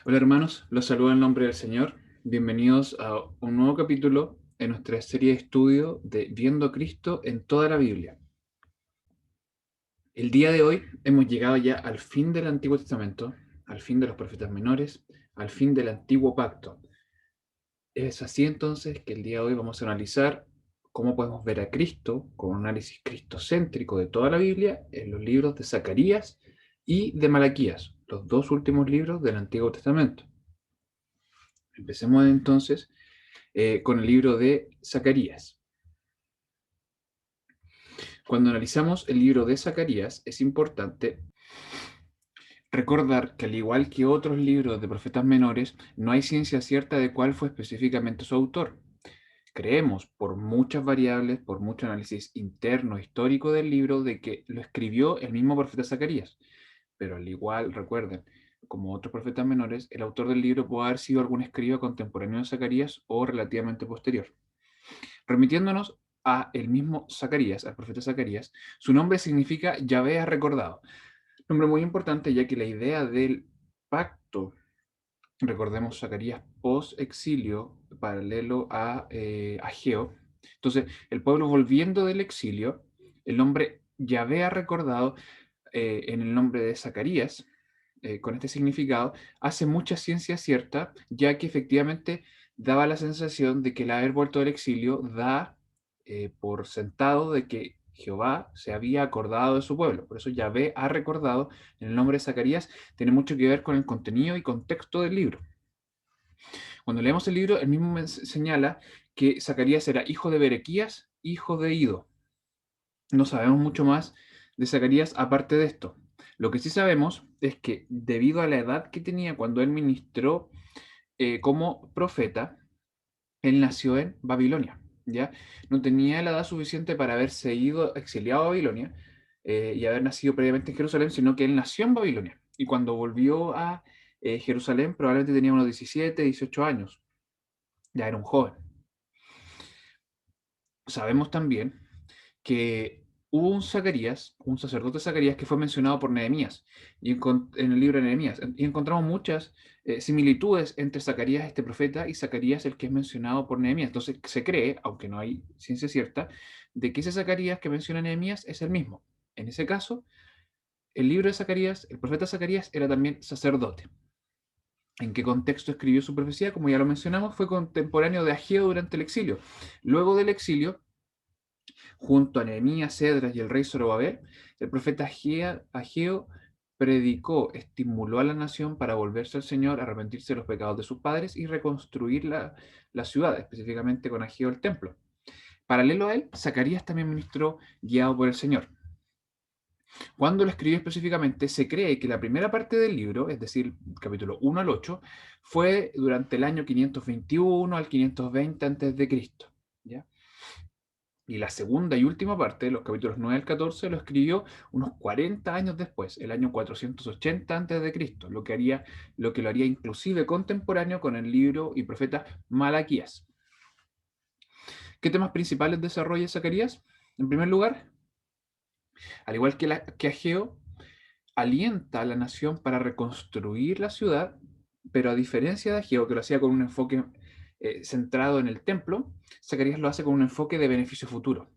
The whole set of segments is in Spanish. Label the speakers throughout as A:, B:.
A: Hola hermanos, los saludo en nombre del Señor. Bienvenidos a un nuevo capítulo en nuestra serie de estudio de Viendo a Cristo en toda la Biblia. El día de hoy hemos llegado ya al fin del Antiguo Testamento, al fin de los profetas menores, al fin del Antiguo Pacto. Es así entonces que el día de hoy vamos a analizar cómo podemos ver a Cristo con un análisis cristocéntrico de toda la Biblia en los libros de Zacarías y de Malaquías, los dos últimos libros del Antiguo Testamento. Empecemos entonces con el libro de Zacarías. Cuando analizamos el libro de Zacarías, es importante recordar que al igual que otros libros de profetas menores, no hay ciencia cierta de cuál fue específicamente su autor. Creemos, por muchas variables, por mucho análisis interno histórico del libro, de que lo escribió el mismo profeta Zacarías. Pero al igual, recuerden, como otros profetas menores, el autor del libro puede haber sido algún escriba contemporáneo de Zacarías o relativamente posterior. Remitiéndonos a el mismo Zacarías, al profeta Zacarías, su nombre significa Yahvé ha recordado. Nombre muy importante, ya que la idea del pacto, recordemos Zacarías post-exilio, paralelo a Ageo. Entonces, el pueblo volviendo del exilio, el nombre Yahvé ha recordado en el nombre de Zacarías, con este significado, hace mucha ciencia cierta, ya que efectivamente daba la sensación de que el haber vuelto del exilio da por sentado de que Jehová se había acordado de su pueblo. Por eso Yahvé ha recordado en el nombre de Zacarías, tiene mucho que ver con el contenido y contexto del libro. Cuando leemos el libro, el mismo señala que Zacarías era hijo de Berequías, hijo de Ido. No sabemos mucho más de Zacarías aparte de esto. Lo que sí sabemos es que debido a la edad que tenía cuando él ministró como profeta, él nació en Babilonia, ¿ya? No tenía la edad suficiente para haberse ido exiliado a Babilonia y haber nacido previamente en Jerusalén, sino que él nació en Babilonia. Y cuando volvió a Jerusalén, probablemente tenía unos 17, 18 años. Ya era un joven. Sabemos también que hubo un Zacarías, un sacerdote Zacarías, que fue mencionado por Nehemías, y en el libro de Nehemías, y encontramos muchas similitudes entre Zacarías, este profeta, y Zacarías, el que es mencionado por Nehemías. Entonces se cree, aunque no hay ciencia cierta, de que ese Zacarías que menciona Nehemías es el mismo. En ese caso, el libro de Zacarías, el profeta Zacarías, era también sacerdote. ¿En qué contexto escribió su profecía? Como ya lo mencionamos, fue contemporáneo de Ageo durante el exilio. Luego del exilio, junto a Nehemías, Cedras y el rey Zorobabel, el profeta Ageo predicó, estimuló a la nación para volverse al Señor, arrepentirse de los pecados de sus padres y reconstruir la ciudad, específicamente con Ageo el templo. Paralelo a él, Zacarías también ministró guiado por el Señor. Cuando lo escribió específicamente, se cree que la primera parte del libro, es decir, capítulo 1 al 8, fue durante el año 521 al 520 a.C., ¿ya? Y la segunda y última parte, los capítulos 9 al 14, lo escribió unos 40 años después, el año 480 a.C., lo que lo haría inclusive contemporáneo con el libro y profeta Malaquías. ¿Qué temas principales desarrolla Zacarías? En primer lugar, al igual que Ageo, alienta a la nación para reconstruir la ciudad, pero a diferencia de Ageo, que lo hacía con un enfoque centrado en el templo, Zacarías lo hace con un enfoque de beneficio futuro.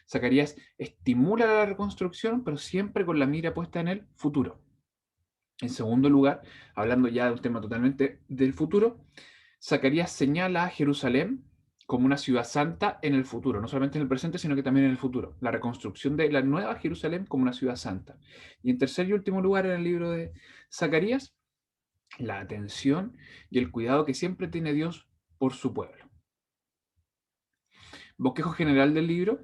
A: Zacarías estimula la reconstrucción, pero siempre con la mira puesta en el futuro. En segundo lugar, hablando ya de un tema totalmente del futuro, Zacarías señala a Jerusalén como una ciudad santa en el futuro, no solamente en el presente, sino que también en el futuro. La reconstrucción de la nueva Jerusalén como una ciudad santa. Y en tercer y último lugar, en el libro de Zacarías, la atención y el cuidado que siempre tiene Dios por su pueblo. Bosquejo general del libro,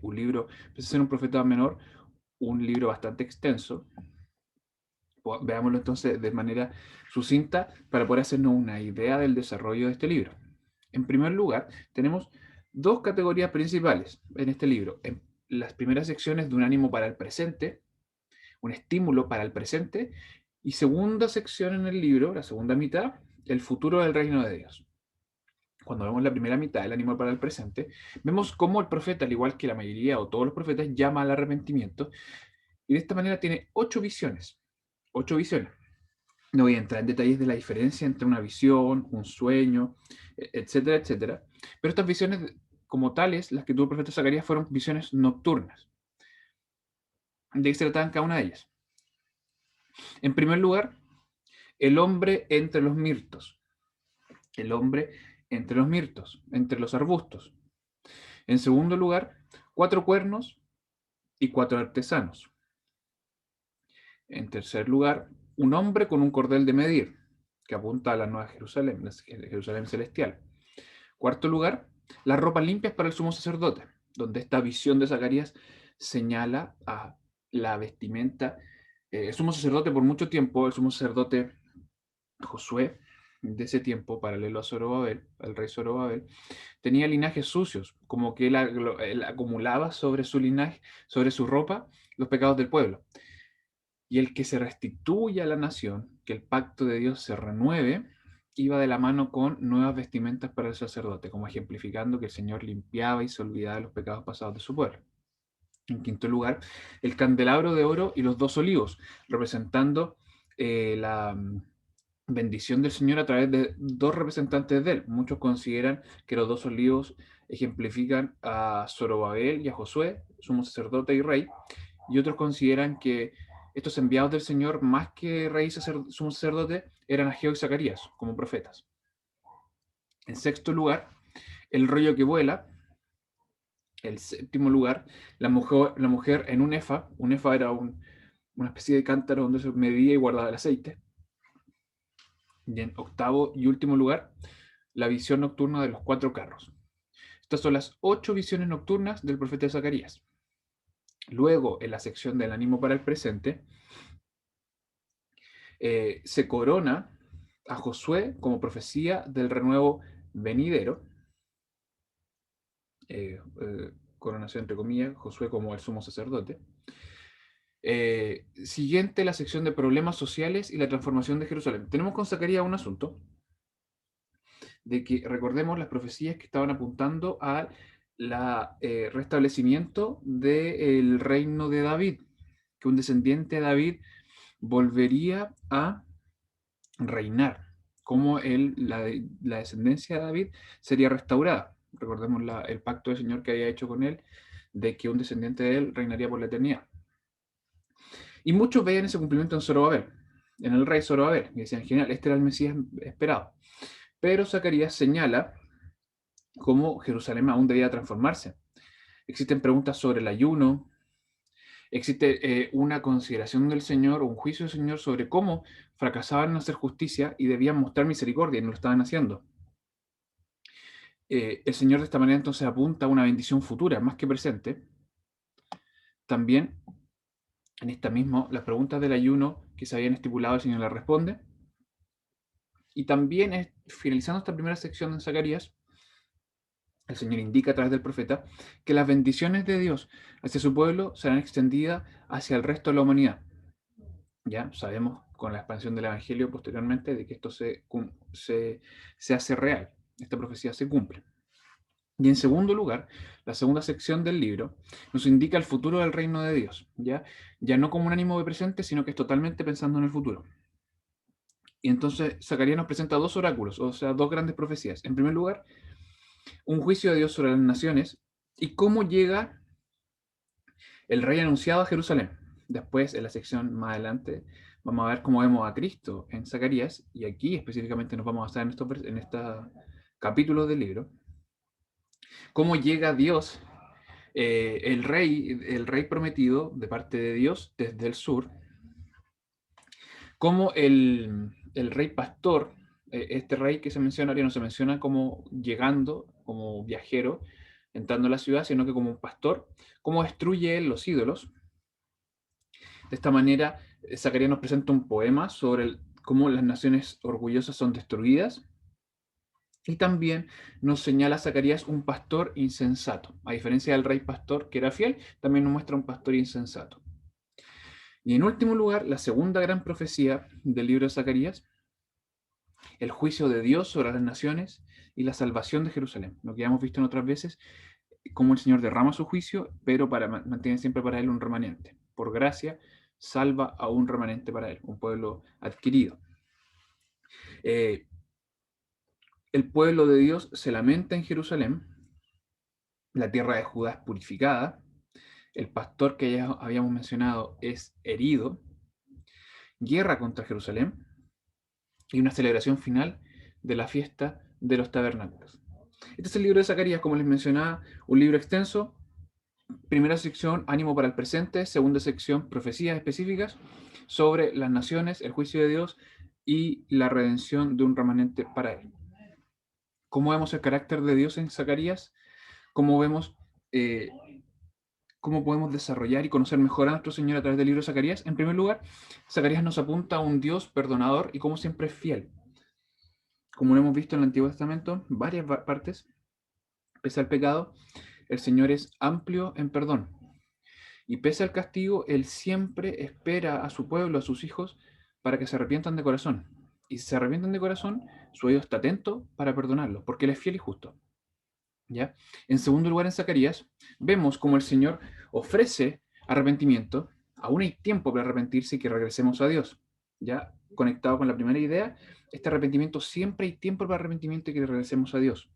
A: un libro, pese a ser un profeta menor, un libro bastante extenso. Veámoslo entonces de manera sucinta para poder hacernos una idea del desarrollo de este libro. En primer lugar, tenemos dos categorías principales en este libro. En las primeras secciones de un ánimo para el presente, un estímulo para el presente, y segunda sección en el libro, la segunda mitad, el futuro del reino de Dios. Cuando vemos la primera mitad, el ánimo para el presente, vemos cómo el profeta, al igual que la mayoría o todos los profetas, llama al arrepentimiento, y de esta manera tiene 8 visiones. 8 visiones. No voy a entrar en detalles de la diferencia entre una visión, un sueño, etcétera, etcétera. Pero estas visiones como tales, las que tuvo el profeta Zacarías, fueron visiones nocturnas. ¿De qué se trataban cada una de ellas? En primer lugar, el hombre entre los mirtos. El hombre entre los mirtos, entre los arbustos. En segundo lugar, 4 cuernos y 4 artesanos. En tercer lugar, un hombre con un cordel de medir, que apunta a la Nueva Jerusalén, la Jerusalén celestial. Cuarto lugar, las ropas limpias para el sumo sacerdote, donde esta visión de Zacarías señala a la vestimenta. El sumo sacerdote por mucho tiempo, el sumo sacerdote Josué, de ese tiempo, paralelo a Zorobabel, al rey Zorobabel, tenía linajes sucios, como que él acumulaba sobre su linaje, sobre su ropa, los pecados del pueblo. Y el que se restituya a la nación, que el pacto de Dios se renueve, iba de la mano con nuevas vestimentas para el sacerdote, como ejemplificando que el Señor limpiaba y se olvidaba de los pecados pasados de su pueblo. En quinto lugar, el candelabro de oro y los 2 olivos, representando la bendición del Señor a través de 2 representantes de él. Muchos consideran que los 2 olivos ejemplifican a Zorobabel y a Josué, sumo sacerdote y rey, y otros consideran que estos enviados del Señor, más que rey y sumo sacerdote, eran Ageo y Zacarías, como profetas. En sexto lugar, el rollo que vuela. El séptimo lugar, la mujer en un efa era una especie de cántaro donde se medía y guardaba el aceite. Y en octavo y último lugar, la visión nocturna de los 4 carros. Estas son las 8 visiones nocturnas del profeta Zacarías. Luego, en la sección del ánimo para el presente, se corona a Josué como profecía del renuevo venidero. Coronación entre comillas, Josué como el sumo sacerdote. Siguiente, la sección de problemas sociales y la transformación de Jerusalén. Tenemos con Zacarías un asunto de que recordemos las profecías que estaban apuntando al restablecimiento del reino de David, que un descendiente de David volvería a reinar, como la descendencia de David sería restaurada. Recordemos el pacto del Señor que había hecho con él, de que un descendiente de él reinaría por la eternidad. Y muchos veían ese cumplimiento en Zorobabel, en el rey Zorobabel, y decían, genial, este era el Mesías esperado. Pero Zacarías señala cómo Jerusalén aún debía transformarse. Existen preguntas sobre el ayuno, existe una consideración del Señor, o un juicio del Señor sobre cómo fracasaban en hacer justicia y debían mostrar misericordia y no lo estaban haciendo. El Señor de esta manera entonces apunta a una bendición futura, más que presente. También en esta misma, las preguntas del ayuno que se habían estipulado, el Señor las responde. Y también, finalizando esta primera sección de Zacarías, el Señor indica a través del profeta que las bendiciones de Dios hacia su pueblo serán extendidas hacia el resto de la humanidad. Ya sabemos con la expansión del Evangelio posteriormente de que esto se hace real, esta profecía se cumple. Y en segundo lugar, la segunda sección del libro nos indica el futuro del reino de Dios, ya no como un ánimo de presente, sino que es totalmente pensando en el futuro. Y entonces Zacarías nos presenta 2 oráculos, o sea, 2 grandes profecías. En primer lugar, un juicio de Dios sobre las naciones y cómo llega el rey anunciado a Jerusalén. Después, en la sección más adelante, vamos a ver cómo vemos a Cristo en Zacarías, y aquí específicamente nos vamos a basar en estos capítulos del libro. Cómo llega Dios, el rey prometido de parte de Dios desde el sur, cómo el rey pastor, este rey que se menciona, no se menciona como llegando, como viajero, entrando a la ciudad, sino que como un pastor, cómo destruye él los ídolos. De esta manera, Zacarías nos presenta un poema sobre cómo las naciones orgullosas son destruidas. Y también nos señala Zacarías un pastor insensato. A diferencia del rey pastor que era fiel, también nos muestra un pastor insensato. Y en último lugar, la segunda gran profecía del libro de Zacarías, el juicio de Dios sobre las naciones y la salvación de Jerusalén. Lo que ya hemos visto en otras veces, cómo el Señor derrama su juicio, pero mantiene siempre para él un remanente. Por gracia, salva a un remanente para él, un pueblo adquirido. Eh, el pueblo de Dios se lamenta en Jerusalén, la tierra de Judá es purificada, el pastor que ya habíamos mencionado es herido, guerra contra Jerusalén y una celebración final de la fiesta de los tabernáculos. Este es el libro de Zacarías, como les mencionaba, un libro extenso. Primera sección, ánimo para el presente. Segunda sección, profecías específicas sobre las naciones, el juicio de Dios y la redención de un remanente para él. ¿Cómo vemos el carácter de Dios en Zacarías? ¿Cómo vemos eh, cómo podemos desarrollar y conocer mejor a nuestro Señor a través del libro de Zacarías? En primer lugar, Zacarías nos apunta a un Dios perdonador y como siempre es fiel. Como lo hemos visto en el Antiguo Testamento, varias partes, pese al pecado, el Señor es amplio en perdón. Y pese al castigo, Él siempre espera a su pueblo, a sus hijos, para que se arrepientan de corazón. Y si se arrepientan de corazón, su oído está atento para perdonarlos, porque Él es fiel y justo. ¿Ya? En segundo lugar, en Zacarías, vemos como el Señor ofrece arrepentimiento. Aún hay tiempo para arrepentirse y que regresemos a Dios. ¿Ya? Conectado con la primera idea, este arrepentimiento, siempre hay tiempo para arrepentimiento y que regresemos a Dios.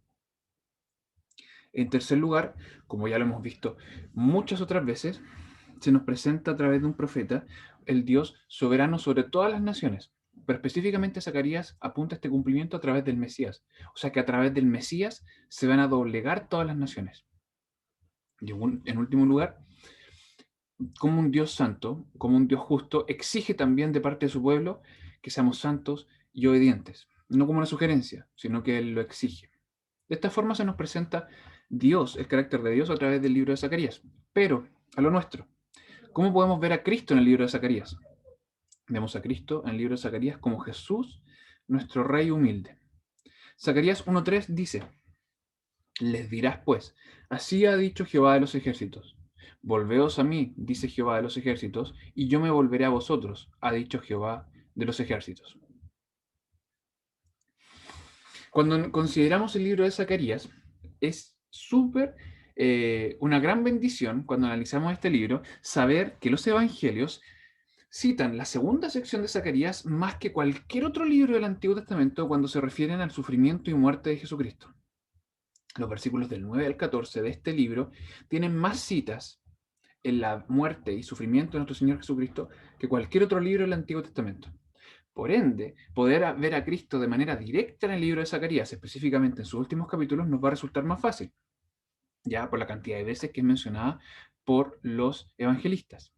A: En tercer lugar, como ya lo hemos visto muchas otras veces, se nos presenta a través de un profeta el Dios soberano sobre todas las naciones. Pero específicamente Zacarías apunta a este cumplimiento a través del Mesías. O sea que a través del Mesías se van a doblegar todas las naciones. Y en último lugar, como un Dios santo, como un Dios justo, exige también de parte de su pueblo que seamos santos y obedientes. No como una sugerencia, sino que Él lo exige. De esta forma se nos presenta Dios, el carácter de Dios, a través del libro de Zacarías. Pero, a lo nuestro, ¿cómo podemos ver a Cristo en el libro de Zacarías? Vemos a Cristo en el libro de Zacarías como Jesús, nuestro Rey humilde. Zacarías 1.3 dice, les dirás pues, así ha dicho Jehová de los ejércitos. Volveos a mí, dice Jehová de los ejércitos, y yo me volveré a vosotros, ha dicho Jehová de los ejércitos. Cuando consideramos el libro de Zacarías, es una gran bendición cuando analizamos este libro, saber que los evangelios citan la segunda sección de Zacarías más que cualquier otro libro del Antiguo Testamento cuando se refieren al sufrimiento y muerte de Jesucristo. Los versículos del 9 al 14 de este libro tienen más citas en la muerte y sufrimiento de nuestro Señor Jesucristo que cualquier otro libro del Antiguo Testamento. Por ende, poder ver a Cristo de manera directa en el libro de Zacarías, específicamente en sus últimos capítulos, nos va a resultar más fácil, ya por la cantidad de veces que es mencionada por los evangelistas.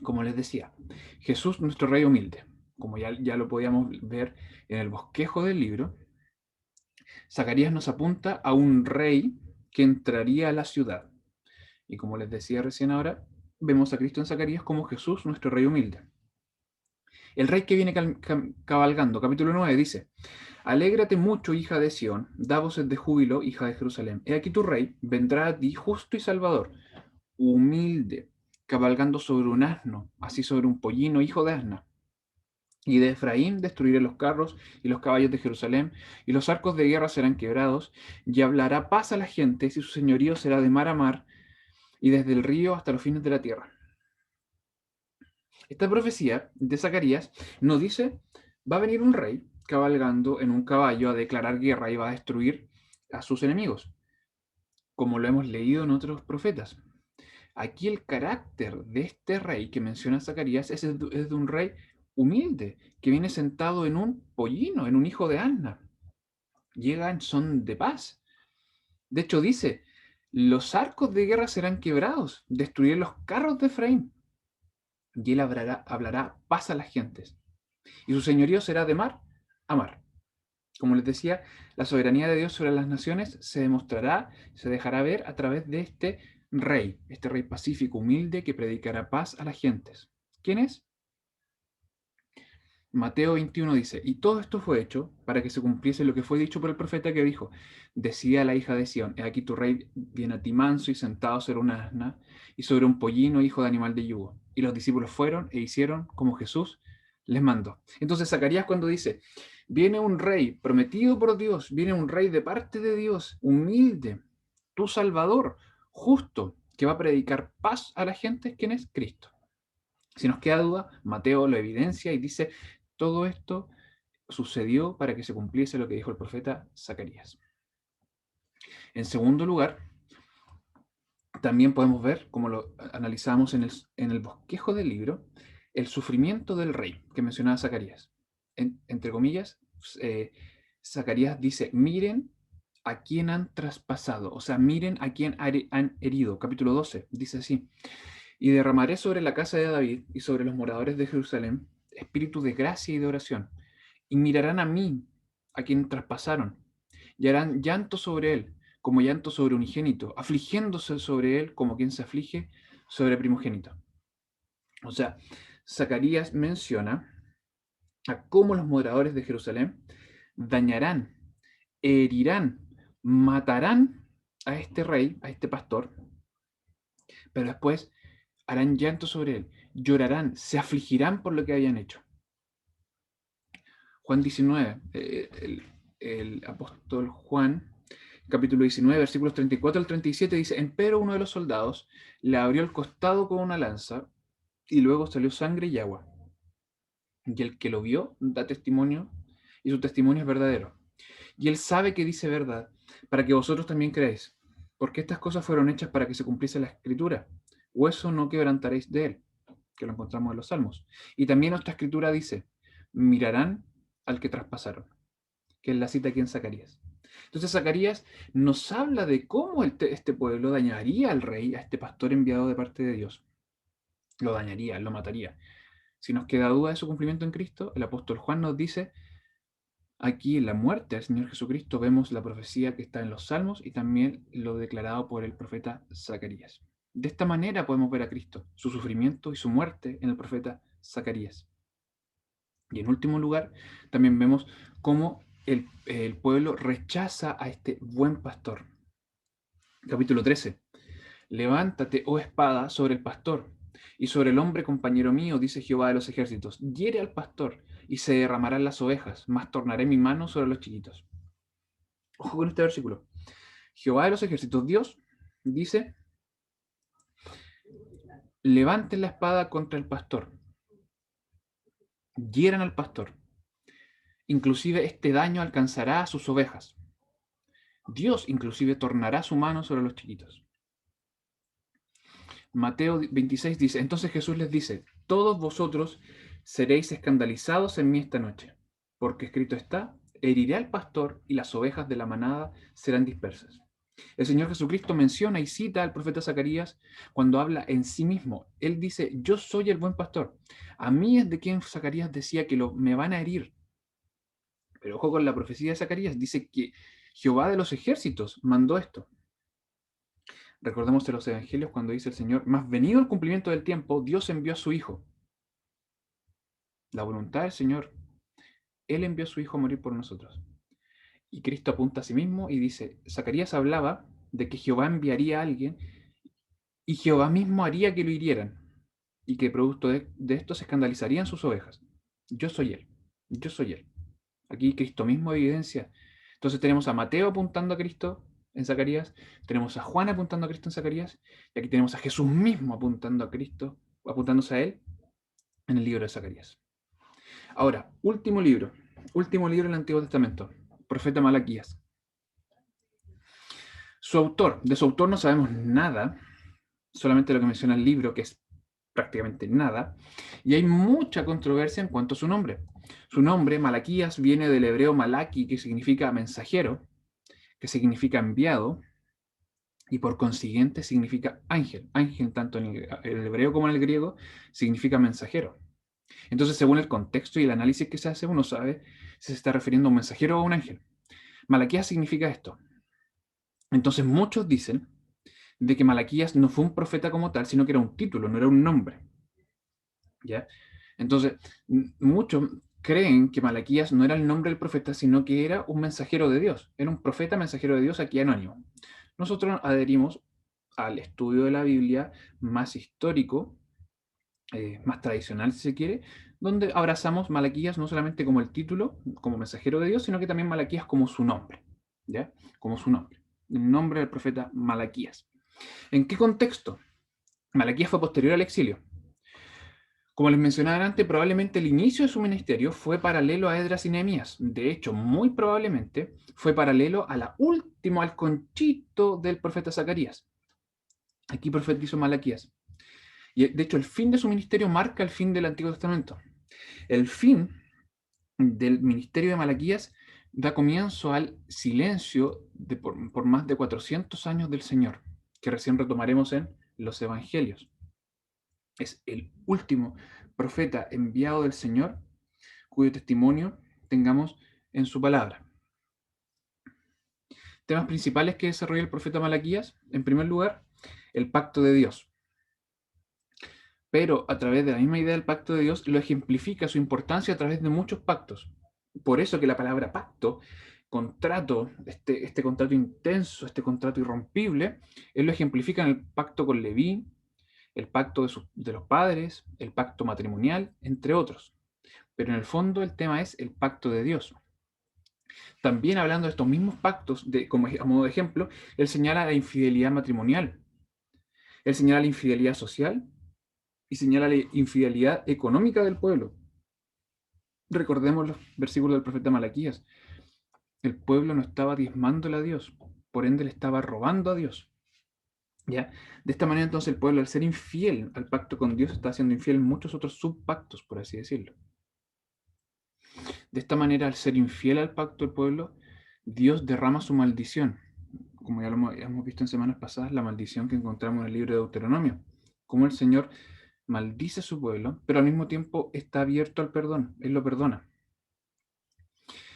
A: Como les decía, Jesús, nuestro Rey humilde, como ya lo podíamos ver en el bosquejo del libro, Zacarías nos apunta a un rey que entraría a la ciudad. Y como les decía recién ahora, vemos a Cristo en Zacarías como Jesús, nuestro Rey humilde. El rey que viene cabalgando, capítulo 9, dice, alégrate mucho, hija de Sión, da voces de júbilo, hija de Jerusalén. He aquí tu rey, vendrá a ti justo y salvador, humilde, cabalgando sobre un asno, así sobre un pollino, hijo de asna. Y de Efraín destruiré los carros y los caballos de Jerusalén, y los arcos de guerra serán quebrados, y hablará paz a las gentes, y su señorío será de mar a mar, y desde el río hasta los fines de la tierra. Esta profecía de Zacarías nos dice, va a venir un rey cabalgando en un caballo a declarar guerra y va a destruir a sus enemigos, como lo hemos leído en otros profetas. Aquí el carácter de este rey que menciona Zacarías es de un rey humilde, que viene sentado en un pollino, en un hijo de asna. Llega en son de paz. De hecho dice, los arcos de guerra serán quebrados, destruiré los carros de Efraín. Y él hablará paz a las gentes. Y su señorío será de mar a mar. Como les decía, la soberanía de Dios sobre las naciones se demostrará, se dejará ver a través de este rey pacífico, humilde, que predicará paz a las gentes. ¿Quién es? Mateo 21 dice, y todo esto fue hecho para que se cumpliese lo que fue dicho por el profeta que dijo, decía la hija de Sión, he aquí tu rey viene a ti manso y sentado sobre una asna y sobre un pollino, hijo de animal de yugo. Y los discípulos fueron e hicieron como Jesús les mandó. Entonces Zacarías cuando dice, viene un rey prometido por Dios, viene un rey de parte de Dios, humilde, tu Salvador, justo, que va a predicar paz a la gente, ¿quién es? Cristo. Si nos queda duda, Mateo lo evidencia y dice, todo esto sucedió para que se cumpliese lo que dijo el profeta Zacarías. En segundo lugar, también podemos ver, como lo analizamos en el bosquejo del libro, el sufrimiento del rey que mencionaba Zacarías. Entre comillas, eh, Zacarías dice, miren a quién han traspasado, o sea, miren a quién han herido. Capítulo 12, dice así, y derramaré sobre la casa de David y sobre los moradores de Jerusalén espíritu de gracia y de oración, y mirarán a mí, a quien traspasaron, y harán llanto sobre él, como llanto sobre unigénito, afligiéndose sobre él como quien se aflige sobre primogénito. O sea, Zacarías menciona a cómo los moradores de Jerusalén dañarán, herirán, matarán a este rey, a este pastor, pero después harán llanto sobre él, llorarán, se afligirán por lo que hayan hecho. Juan 19, el apóstol Juan, capítulo 19, versículos 34 al 37, dice, empero uno de los soldados le abrió el costado con una lanza y luego salió sangre y agua. Y el que lo vio da testimonio y su testimonio es verdadero. Y él sabe que dice verdad, para que vosotros también creáis, porque estas cosas fueron hechas para que se cumpliese la escritura. Hueso no quebrantaréis de él, que lo encontramos en los Salmos. Y también nuestra escritura dice, mirarán al que traspasaron, que es la cita aquí en Zacarías. Entonces Zacarías nos habla de cómo este pueblo dañaría al rey, a este pastor enviado de parte de Dios. Lo dañaría, lo mataría. Si nos queda duda de su cumplimiento en Cristo, el apóstol Juan nos dice, aquí en la muerte del Señor Jesucristo vemos la profecía que está en los Salmos y también lo declarado por el profeta Zacarías. De esta manera podemos ver a Cristo, su sufrimiento y su muerte en el profeta Zacarías. Y en último lugar, también vemos cómo el pueblo rechaza a este buen pastor. Capítulo 13. Levántate, oh espada, sobre el pastor, y sobre el hombre compañero mío, dice Jehová de los ejércitos. Hiere al pastor, y se derramarán las ovejas, mas tornaré mi mano sobre los chiquitos. Ojo con este versículo. Jehová de los ejércitos, Dios, dice, levanten la espada contra el pastor, hieran al pastor. Inclusive este daño alcanzará a sus ovejas. Dios inclusive tornará su mano sobre los chiquitos. Mateo 26 dice, entonces Jesús les dice, todos vosotros seréis escandalizados en mí esta noche, porque escrito está, heriré al pastor y las ovejas de la manada serán dispersas. El Señor Jesucristo menciona y cita al profeta Zacarías cuando habla en sí mismo. Él dice, yo soy el buen pastor. A mí es de quien Zacarías decía que me van a herir. Pero ojo con la profecía de Zacarías, dice que Jehová de los ejércitos mandó esto. Recordemos en los evangelios cuando dice el Señor, más venido el cumplimiento del tiempo, Dios envió a su Hijo. La voluntad del Señor, Él envió a su Hijo a morir por nosotros. Y Cristo apunta a sí mismo y dice, Zacarías hablaba de que Jehová enviaría a alguien y Jehová mismo haría que lo hirieran y que producto de esto se escandalizarían sus ovejas. Yo soy Él, yo soy Él. Aquí Cristo mismo evidencia. Entonces tenemos a Mateo apuntando a Cristo en Zacarías, tenemos a Juan apuntando a Cristo en Zacarías, y aquí tenemos a Jesús mismo apuntando a Cristo, apuntándose a Él en el libro de Zacarías. Ahora, último libro del Antiguo Testamento, profeta Malaquías. De su autor no sabemos nada, solamente lo que menciona el libro, que es prácticamente nada, y hay mucha controversia en cuanto a su nombre. Su nombre, Malaquías, viene del hebreo malaki, que significa mensajero, que significa enviado, y por consiguiente significa ángel. Ángel, tanto en el hebreo como en el griego, significa mensajero. Entonces, según el contexto y el análisis que se hace, uno sabe si se está refiriendo a un mensajero o a un ángel. Malaquías significa esto. Entonces, muchos dicen de que Malaquías no fue un profeta como tal, sino que era un título, no era un nombre. ¿Ya? Entonces, muchos creen que Malaquías no era el nombre del profeta, sino que era un mensajero de Dios. Era un profeta mensajero de Dios aquí anónimo. Nosotros adherimos al estudio de la Biblia más histórico, más tradicional si se quiere, donde abrazamos Malaquías no solamente como el título, como mensajero de Dios, sino que también Malaquías como su nombre, ¿ya? Como su nombre, el nombre del profeta Malaquías. ¿En qué contexto? Malaquías fue posterior al exilio. Como les mencionaba antes, probablemente el inicio de su ministerio fue paralelo a Esdras y Nehemías. De hecho, muy probablemente fue paralelo a la último, al conchito del profeta Zacarías. Aquí profetizó Malaquías. Y de hecho, el fin de su ministerio marca el fin del Antiguo Testamento. El fin del ministerio de Malaquías da comienzo al silencio por más de 400 años del Señor, que recién retomaremos en los Evangelios. Es el último profeta enviado del Señor cuyo testimonio tengamos en su palabra. Temas principales que desarrolla el profeta Malaquías: en primer lugar, el pacto de Dios. Pero a través de la misma idea del pacto de Dios, lo ejemplifica su importancia a través de muchos pactos. Por eso que la palabra pacto, contrato, este contrato intenso, este contrato irrompible, él lo ejemplifica en el pacto con Leví, el pacto de los padres, el pacto matrimonial, entre otros. Pero en el fondo el tema es el pacto de Dios. También hablando de estos mismos pactos, como a modo de ejemplo, él señala la infidelidad matrimonial, él señala la infidelidad social y señala la infidelidad económica del pueblo. Recordemos los versículos del profeta Malaquías. El pueblo no estaba diezmándole a Dios, por ende le estaba robando a Dios. ¿Ya? De esta manera entonces el pueblo, al ser infiel al pacto con Dios, está siendo infiel en muchos otros subpactos, por así decirlo. De esta manera, al ser infiel al pacto del pueblo, Dios derrama su maldición. Como ya lo hemos visto en semanas pasadas, la maldición que encontramos en el libro de Deuteronomio. Como el Señor maldice a su pueblo, pero al mismo tiempo está abierto al perdón. Él lo perdona.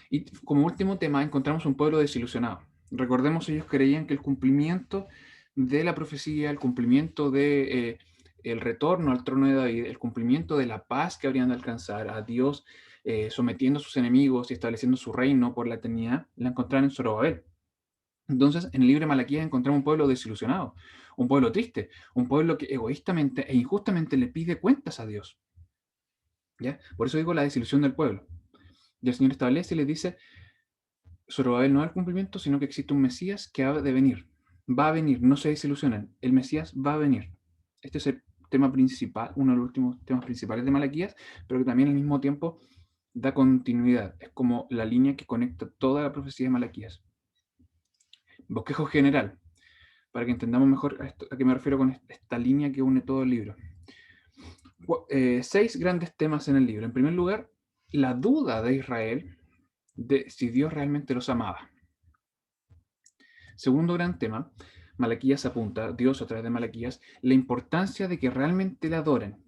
A: Y como último tema, encontramos un pueblo desilusionado. Recordemos, ellos creían que el cumplimiento de la profecía, el cumplimiento de el retorno al trono de David, el cumplimiento de la paz que habrían de alcanzar a Dios, sometiendo a sus enemigos y estableciendo su reino por la eternidad, la encontraron en Zorobabel. Entonces, en el libro de Malaquías encontramos un pueblo desilusionado, un pueblo triste, un pueblo que egoístamente e injustamente le pide cuentas a Dios. ¿Ya? Por eso digo la desilusión del pueblo. Y el Señor establece y les dice: Zorobabel no va al cumplimiento, sino que existe un Mesías que ha de venir. Va a venir, no se desilusionen. El Mesías va a venir. Este es el tema principal, uno de los últimos temas principales de Malaquías, pero que también al mismo tiempo da continuidad. Es como la línea que conecta toda la profecía de Malaquías. Bosquejo general, para que entendamos mejor a qué me refiero con esta línea que une todo el libro. 6 grandes temas en el libro. En primer lugar, la duda de Israel de si Dios realmente los amaba. Segundo gran tema, Malaquías apunta, Dios a través de Malaquías, la importancia de que realmente le adoren,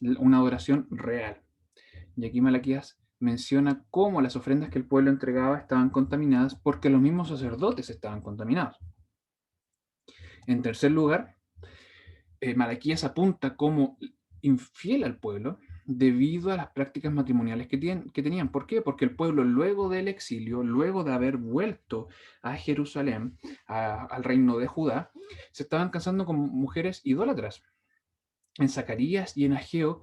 A: una adoración real. Y aquí Malaquías menciona cómo las ofrendas que el pueblo entregaba estaban contaminadas porque los mismos sacerdotes estaban contaminados. En tercer lugar, Malaquías apunta como infiel al pueblo debido a las prácticas matrimoniales que tenían. ¿Por qué? Porque el pueblo, luego del exilio, luego de haber vuelto a Jerusalén, al reino de Judá, se estaban casando con mujeres idólatras. En Zacarías y en Ageo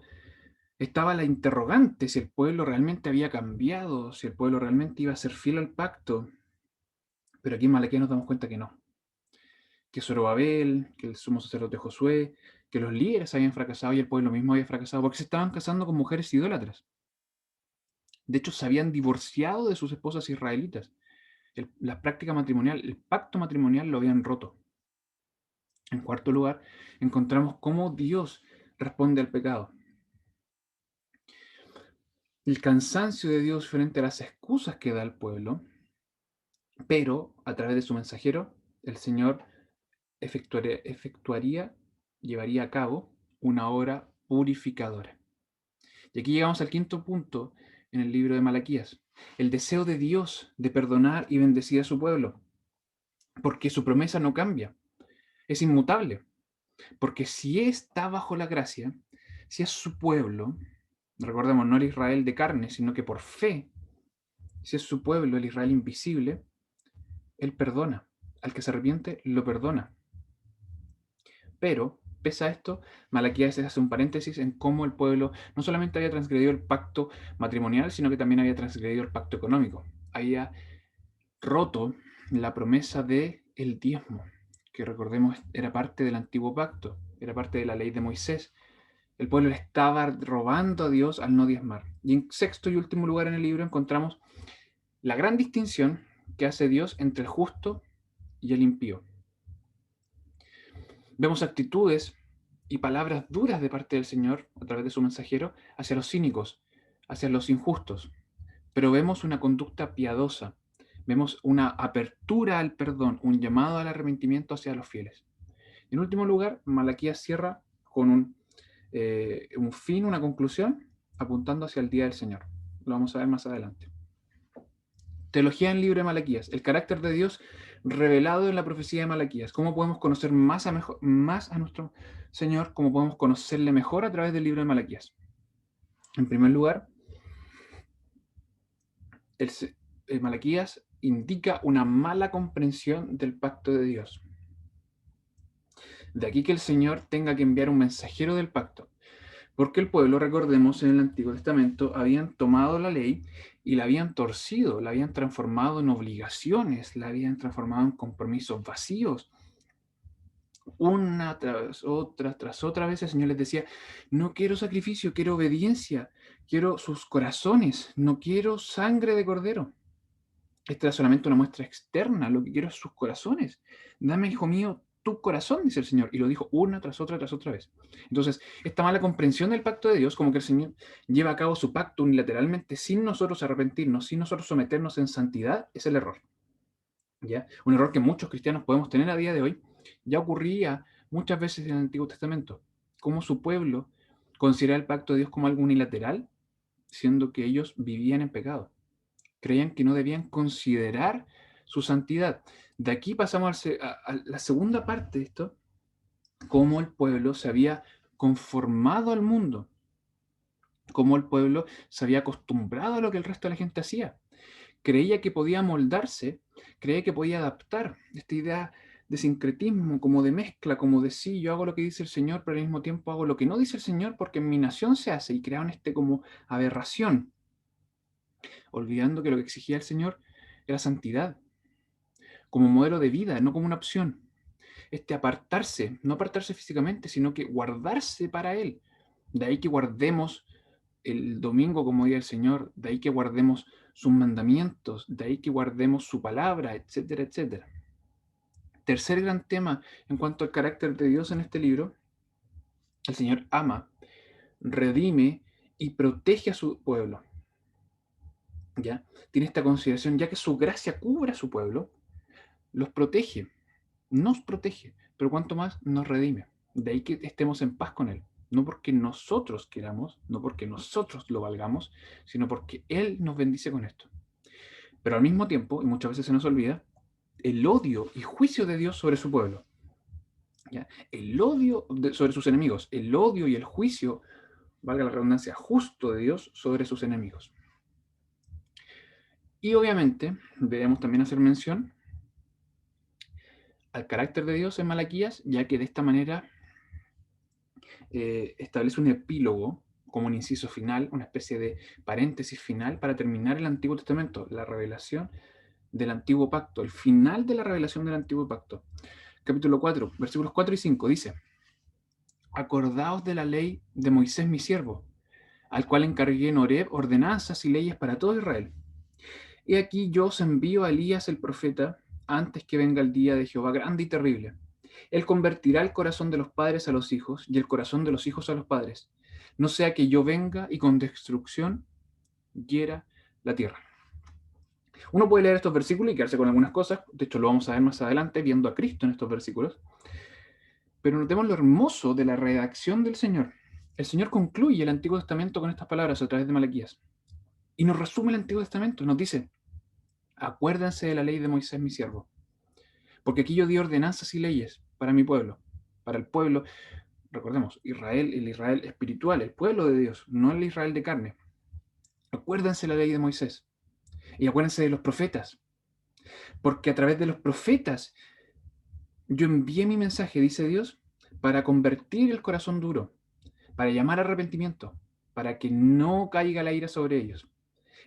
A: estaba la interrogante si el pueblo realmente había cambiado, si el pueblo realmente iba a ser fiel al pacto. Pero aquí en Malaquías nos damos cuenta que no, que Zorobabel, que el sumo sacerdote Josué, que los líderes habían fracasado y el pueblo mismo había fracasado porque se estaban casando con mujeres idólatras. De hecho, se habían divorciado de sus esposas israelitas. La práctica matrimonial, el pacto matrimonial lo habían roto. En cuarto lugar, encontramos cómo Dios responde al pecado. El cansancio de Dios frente a las excusas que da el pueblo, pero a través de su mensajero, el Señor efectuaría, llevaría a cabo una obra purificadora. Y aquí llegamos al quinto punto en el libro de Malaquías, el deseo de Dios de perdonar y bendecir a su pueblo, porque su promesa no cambia, es inmutable, porque si está bajo la gracia, si es su pueblo, recordemos, no el Israel de carne, sino que por fe, si es su pueblo, el Israel invisible, Él perdona, al que se arrepiente, lo perdona. Pero, pese a esto, Malaquías hace un paréntesis en cómo el pueblo no solamente había transgredido el pacto matrimonial, sino que también había transgredido el pacto económico. Había roto la promesa de el diezmo, que recordemos era parte del antiguo pacto, era parte de la ley de Moisés, El pueblo le estaba robando a Dios al no diezmar. Y en sexto y último lugar en el libro encontramos la gran distinción que hace Dios entre el justo y el impío. Vemos actitudes y palabras duras de parte del Señor a través de su mensajero hacia los cínicos, hacia los injustos, pero vemos una conducta piadosa, vemos una apertura al perdón, un llamado al arrepentimiento hacia los fieles. En último lugar, Malaquías cierra con un fin, una conclusión, apuntando hacia el día del Señor. Lo vamos a ver más adelante. Teología en el libro de Malaquías, el carácter de Dios revelado en la profecía de Malaquías. ¿Cómo podemos conocer más a nuestro Señor? ¿Cómo podemos conocerle mejor a través del libro de Malaquías? En primer lugar, el Malaquías indica una mala comprensión del pacto de Dios. De aquí que el Señor tenga que enviar un mensajero del pacto. Porque el pueblo, recordemos, en el Antiguo Testamento habían tomado la ley y la habían torcido, la habían transformado en obligaciones, la habían transformado en compromisos vacíos. Una tras otra vez el Señor les decía, no quiero sacrificio, quiero obediencia, quiero sus corazones, no quiero sangre de cordero. Esta era solamente una muestra externa, lo que quiero es sus corazones. Dame, hijo mío, tu corazón, dice el Señor. Y lo dijo una tras otra vez. Entonces, esta mala comprensión del pacto de Dios, como que el Señor lleva a cabo su pacto unilateralmente sin nosotros arrepentirnos, sin nosotros someternos en santidad, es el error. ¿Ya? Un error que muchos cristianos podemos tener a día de hoy. Ya ocurría muchas veces en el Antiguo Testamento. Cómo su pueblo considera el pacto de Dios como algo unilateral, siendo que ellos vivían en pecado. Creían que no debían considerar su santidad. De aquí pasamos a la segunda parte de esto, cómo el pueblo se había conformado al mundo, cómo el pueblo se había acostumbrado a lo que el resto de la gente hacía. Creía que podía moldarse, creía que podía adaptar esta idea de sincretismo, como de mezcla, como de sí, yo hago lo que dice el Señor, pero al mismo tiempo hago lo que no dice el Señor porque en mi nación se hace, y creaban como aberración, olvidando que lo que exigía el Señor era santidad, como modelo de vida, no como una opción. Apartarse, no apartarse físicamente, sino que guardarse para Él. De ahí que guardemos el domingo como día del Señor, de ahí que guardemos sus mandamientos, de ahí que guardemos su palabra, etcétera, etcétera. Tercer gran tema en cuanto al carácter de Dios en este libro, el Señor ama, redime y protege a su pueblo. ¿Ya? Tiene esta consideración, ya que su gracia cubre a su pueblo, los protege, nos protege, pero cuanto más nos redime. De ahí que estemos en paz con Él. No porque nosotros queramos, no porque nosotros lo valgamos, sino porque Él nos bendice con esto. Pero al mismo tiempo, y muchas veces se nos olvida, el odio y juicio de Dios sobre su pueblo. ¿Ya? El odio sobre sus enemigos, el odio y el juicio, valga la redundancia, justo de Dios sobre sus enemigos. Y obviamente debemos también hacer mención al carácter de Dios en Malaquías, ya que de esta manera establece un epílogo, como un inciso final, una especie de paréntesis final para terminar el Antiguo Testamento, la revelación del Antiguo Pacto, el final de la revelación del Antiguo Pacto. Capítulo 4, versículos 4 y 5 dice, acordaos de la ley de Moisés mi siervo, al cual encargué en Horeb ordenanzas y leyes para todo Israel. Y aquí yo os envío a Elías el profeta antes que venga el día de Jehová grande y terrible. Él convertirá el corazón de los padres a los hijos y el corazón de los hijos a los padres. No sea que yo venga y con destrucción hiera la tierra. Uno puede leer estos versículos y quedarse con algunas cosas. De hecho, lo vamos a ver más adelante viendo a Cristo en estos versículos. Pero notemos lo hermoso de la redacción del Señor. El Señor concluye el Antiguo Testamento con estas palabras a través de Malaquías. Y nos resume el Antiguo Testamento. Nos dice, acuérdense de la ley de Moisés mi siervo. Porque aquí yo di ordenanzas y leyes para mi pueblo, para el pueblo, recordemos, Israel, el Israel espiritual, el pueblo de Dios, no el Israel de carne. Acuérdense la ley de Moisés y acuérdense de los profetas, porque a través de los profetas yo envié mi mensaje, dice Dios, para convertir el corazón duro, para llamar a arrepentimiento, para que no caiga la ira sobre ellos.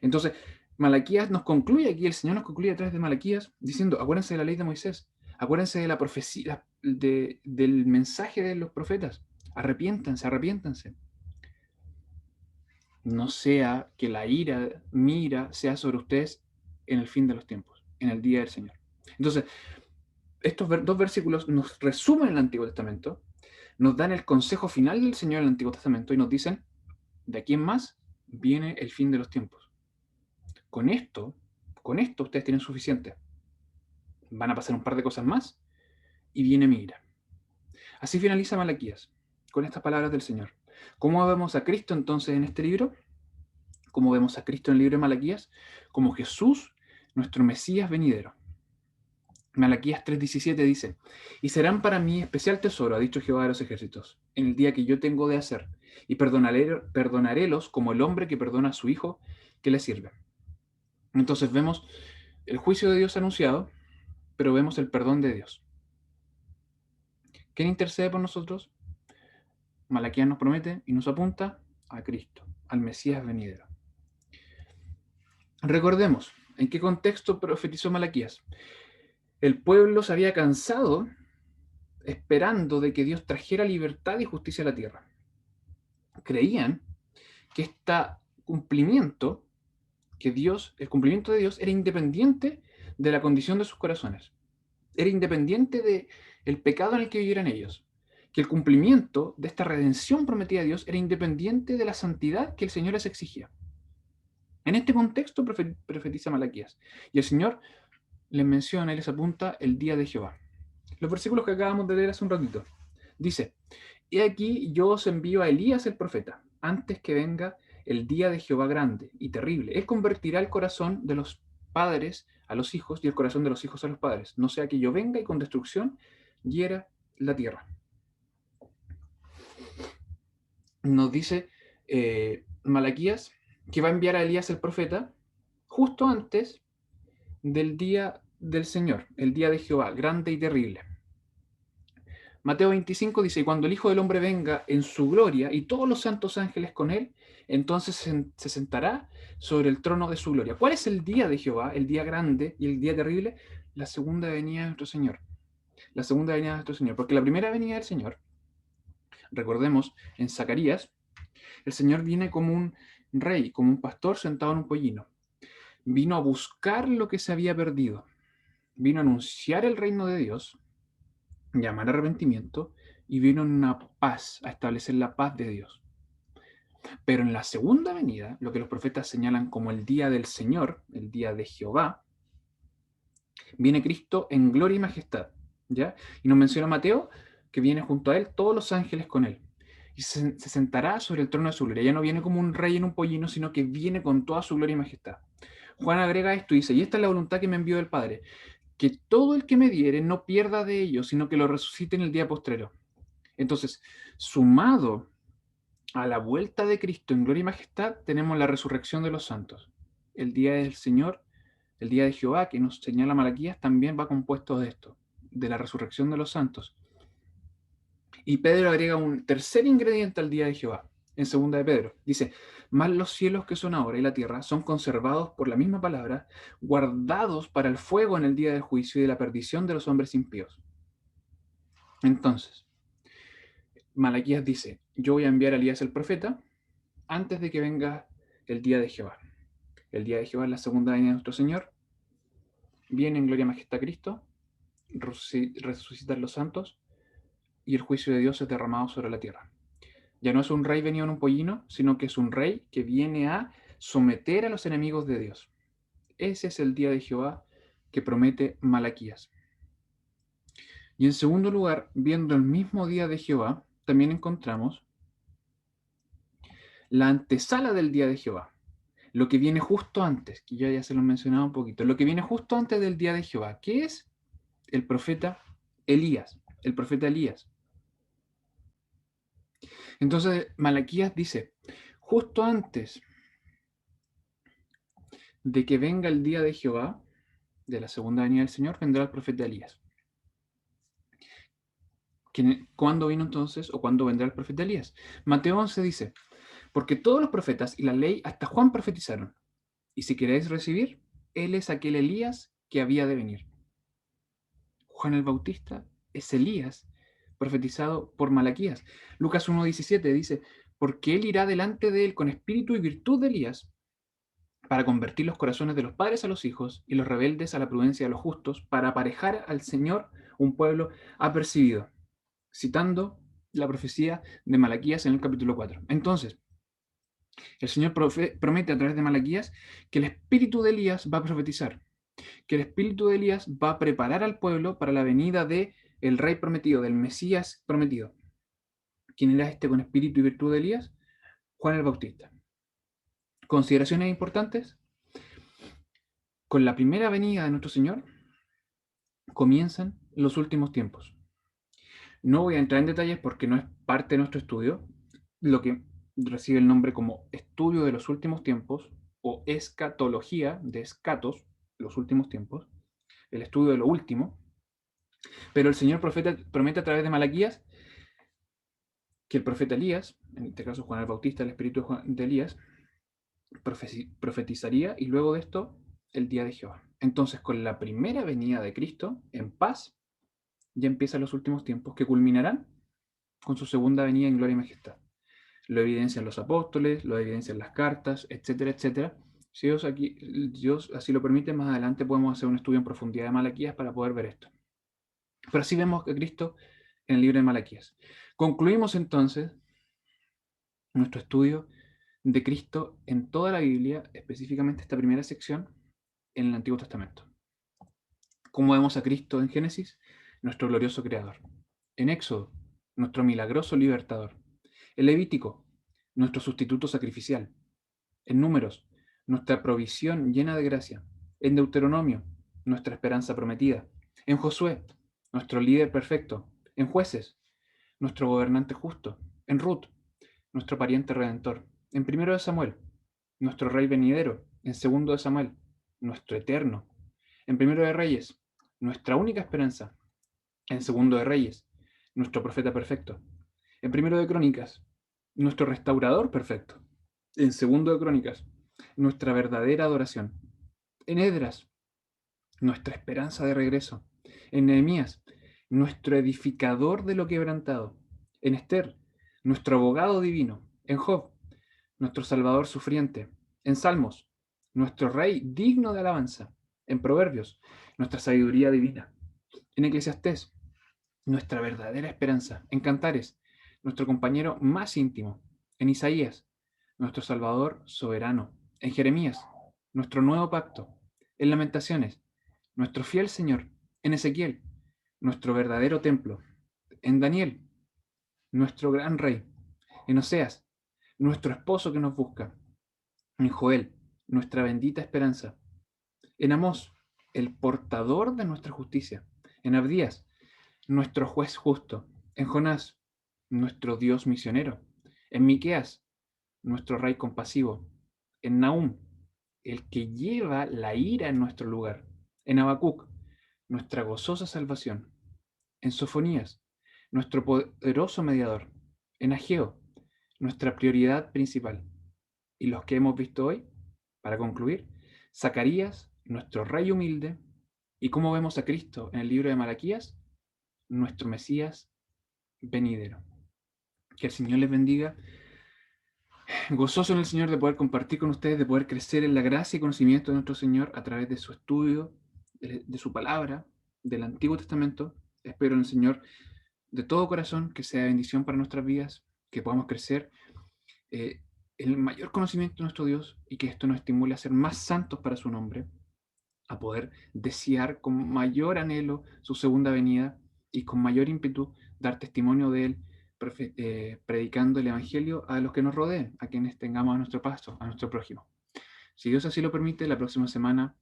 A: Entonces, Malaquías nos concluye aquí, el Señor nos concluye a través de Malaquías, diciendo, acuérdense de la ley de Moisés, acuérdense de la profecía, del mensaje de los profetas, arrepiéntanse, arrepiéntanse. No sea que la ira, mi ira, sea sobre ustedes en el fin de los tiempos, en el día del Señor. Entonces, estos dos versículos nos resumen el Antiguo Testamento, nos dan el consejo final del Señor en el Antiguo Testamento y nos dicen, de aquí en más viene el fin de los tiempos. Con esto ustedes tienen suficiente. Van a pasar un par de cosas más y viene mi ira. Así finaliza Malaquías, con estas palabras del Señor. ¿Cómo vemos a Cristo entonces en este libro? ¿Cómo vemos a Cristo en el libro de Malaquías? Como Jesús, nuestro Mesías venidero. Malaquías 3:17 dice, y serán para mí especial tesoro, ha dicho Jehová de los ejércitos, en el día que yo tengo de hacer, y perdonarélos como el hombre que perdona a su hijo que le sirve. Entonces vemos el juicio de Dios anunciado, pero vemos el perdón de Dios. ¿Quién intercede por nosotros? Malaquías nos promete y nos apunta a Cristo, al Mesías venidero. Recordemos, ¿en qué contexto profetizó Malaquías? El pueblo se había cansado esperando de que Dios trajera libertad y justicia a la tierra. Creían que el cumplimiento de Dios era independiente de la condición de sus corazones. Era independiente del pecado en el que vivieran ellos. Que el cumplimiento de esta redención prometida a Dios era independiente de la santidad que el Señor les exigía. En este contexto profetiza Malaquías. Y el Señor les menciona y les apunta el día de Jehová. Los versículos que acabamos de leer hace un ratito. Dice, he aquí yo os envío a Elías el profeta, antes que venga el día de Jehová grande y terrible. Él convertirá el corazón de los padres a los hijos y el corazón de los hijos a los padres. No sea que yo venga y con destrucción hiera la tierra. Nos dice Malaquías que va a enviar a Elías el profeta justo antes del día del Señor, el día de Jehová, grande y terrible. Mateo 25 dice, y cuando el Hijo del Hombre venga en su gloria y todos los santos ángeles con él, entonces se sentará sobre el trono de su gloria. ¿Cuál es el día de Jehová, el día grande y el día terrible? La segunda venida de nuestro Señor. La segunda venida de nuestro Señor. Porque la primera venida del Señor, recordemos, en Zacarías, el Señor viene como un rey, como un pastor sentado en un pollino. Vino a buscar lo que se había perdido. Vino a anunciar el reino de Dios, llamar arrepentimiento, y vino en una paz, a establecer la paz de Dios. Pero en la segunda venida, lo que los profetas señalan como el día del Señor, el día de Jehová, viene Cristo en gloria y majestad, ¿ya? Y nos menciona Mateo que viene junto a él todos los ángeles con él. Y se sentará sobre el trono de su gloria. Ya no viene como un rey en un pollino, sino que viene con toda su gloria y majestad. Juan agrega esto y dice, y esta es la voluntad que me envió el Padre, que todo el que me diere no pierda de ello, sino que lo resucite en el día postrero. Entonces, sumado a la vuelta de Cristo en gloria y majestad, tenemos la resurrección de los santos. El día del Señor, el día de Jehová, que nos señala Malaquías, también va compuesto de esto, de la resurrección de los santos. Y Pedro agrega un tercer ingrediente al día de Jehová, en segunda de Pedro. Dice, más los cielos que son ahora y la tierra son conservados por la misma palabra, guardados para el fuego en el día del juicio y de la perdición de los hombres impíos. Entonces, Malaquías dice, yo voy a enviar a Elías el profeta antes de que venga el día de Jehová. El día de Jehová es la segunda venida de nuestro Señor. Viene en gloria y majestad Cristo, resucitan los santos y el juicio de Dios es derramado sobre la tierra. Ya no es un rey venido en un pollino, sino que es un rey que viene a someter a los enemigos de Dios. Ese es el día de Jehová que promete Malaquías. Y en segundo lugar, viendo el mismo día de Jehová, también encontramos la antesala del día de Jehová. Lo que viene justo antes, que yo ya se lo mencionaba un poquito, lo que viene justo antes del día de Jehová, que es el profeta Elías, el profeta Elías. Entonces Malaquías dice, justo antes de que venga el día de Jehová, de la segunda venida del Señor, vendrá el profeta Elías. ¿Cuándo vino entonces o cuándo vendrá el profeta Elías? Mateo 11 dice, porque todos los profetas y la ley hasta Juan profetizaron, y si queréis recibir, él es aquel Elías que había de venir. Juan el Bautista es Elías profetizado por Malaquías. Lucas 1:17 dice, porque él irá delante de él con espíritu y virtud de Elías, para convertir los corazones de los padres a los hijos y los rebeldes a la prudencia de los justos, para aparejar al Señor un pueblo apercibido. Citando la profecía de Malaquías en el capítulo 4. Entonces, el Señor promete a través de Malaquías que el espíritu de Elías va a profetizar, que el espíritu de Elías va a preparar al pueblo para la venida de el rey prometido, del Mesías prometido. ¿Quién era este con espíritu y virtud de Elías? Juan el Bautista. Consideraciones importantes. Con la primera venida de nuestro Señor comienzan los últimos tiempos. No voy a entrar en detalles porque no es parte de nuestro estudio, lo que recibe el nombre como estudio de los últimos tiempos o escatología de escatos, los últimos tiempos, el estudio de lo último, pero el Señor promete a través de Malaquías que el profeta Elías, en este caso Juan el Bautista, el espíritu de Elías, profetizaría y luego de esto el día de Jehová. Entonces, con la primera venida de Cristo en paz, ya empiezan los últimos tiempos que culminarán con su segunda venida en gloria y majestad. Lo evidencian los apóstoles, lo evidencian las cartas, etcétera, etcétera. Si Dios así lo permite, más adelante podemos hacer un estudio en profundidad de Malaquías para poder ver esto. Pero así vemos que Cristo en el libro de Malaquías. Concluimos entonces nuestro estudio de Cristo en toda la Biblia, específicamente esta primera sección en el Antiguo Testamento. ¿Cómo vemos a Cristo en Génesis? Nuestro glorioso Creador. En Éxodo, nuestro milagroso libertador. En Levítico, nuestro sustituto sacrificial. En Números, nuestra provisión llena de gracia. En Deuteronomio, nuestra esperanza prometida. En Josué, nuestro líder perfecto. En Jueces, nuestro gobernante justo. En Ruth, nuestro pariente redentor. En Primero de Samuel, nuestro rey venidero. En Segundo de Samuel, nuestro eterno. En Primero de Reyes, nuestra única esperanza. En Segundo de Reyes, nuestro profeta perfecto. En Primero de Crónicas, nuestro restaurador perfecto. En Segundo de Crónicas, nuestra verdadera adoración. En Esdras, nuestra esperanza de regreso. En Nehemías, nuestro edificador de lo quebrantado. En Esther, nuestro abogado divino. En Job, nuestro salvador sufriente. En Salmos, nuestro rey digno de alabanza. En Proverbios, nuestra sabiduría divina. En Eclesiastés, nuestra verdadera esperanza. En Cantares, nuestro compañero más íntimo. En Isaías, nuestro Salvador soberano. En Jeremías, nuestro nuevo pacto. En Lamentaciones, nuestro fiel Señor. En Ezequiel, nuestro verdadero templo. En Daniel, nuestro gran rey. En Oseas, nuestro esposo que nos busca. En Joel, nuestra bendita esperanza. En Amós, el portador de nuestra justicia. En Abdías, nuestro juez justo. En Jonás, nuestro Dios misionero. En Miqueas, nuestro rey compasivo. En Nahum, el que lleva la ira en nuestro lugar. En Habacuc, nuestra gozosa salvación. En Sofonías, nuestro poderoso mediador. En Ageo, nuestra prioridad principal. Y los que hemos visto hoy, para concluir, Zacarías, nuestro rey humilde, y cómo vemos a Cristo en el libro de Malaquías, nuestro Mesías venidero. Que el Señor les bendiga. Gozoso en el Señor de poder compartir con ustedes, de poder crecer en la gracia y conocimiento de nuestro Señor a través de su estudio, de su palabra, del Antiguo Testamento. Espero en el Señor de todo corazón que sea bendición para nuestras vidas, que podamos crecer en el mayor conocimiento de nuestro Dios y que esto nos estimule a ser más santos para su nombre, a poder desear con mayor anhelo su segunda venida y con mayor ímpetu dar testimonio de Él, predicando el Evangelio a los que nos rodeen, a quienes tengamos a nuestro paso, a nuestro prójimo. Si Dios así lo permite, la próxima semana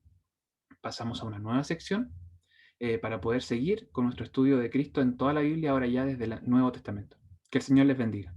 A: pasamos a una nueva sección para poder seguir con nuestro estudio de Cristo en toda la Biblia, ahora ya desde el Nuevo Testamento. Que el Señor les bendiga.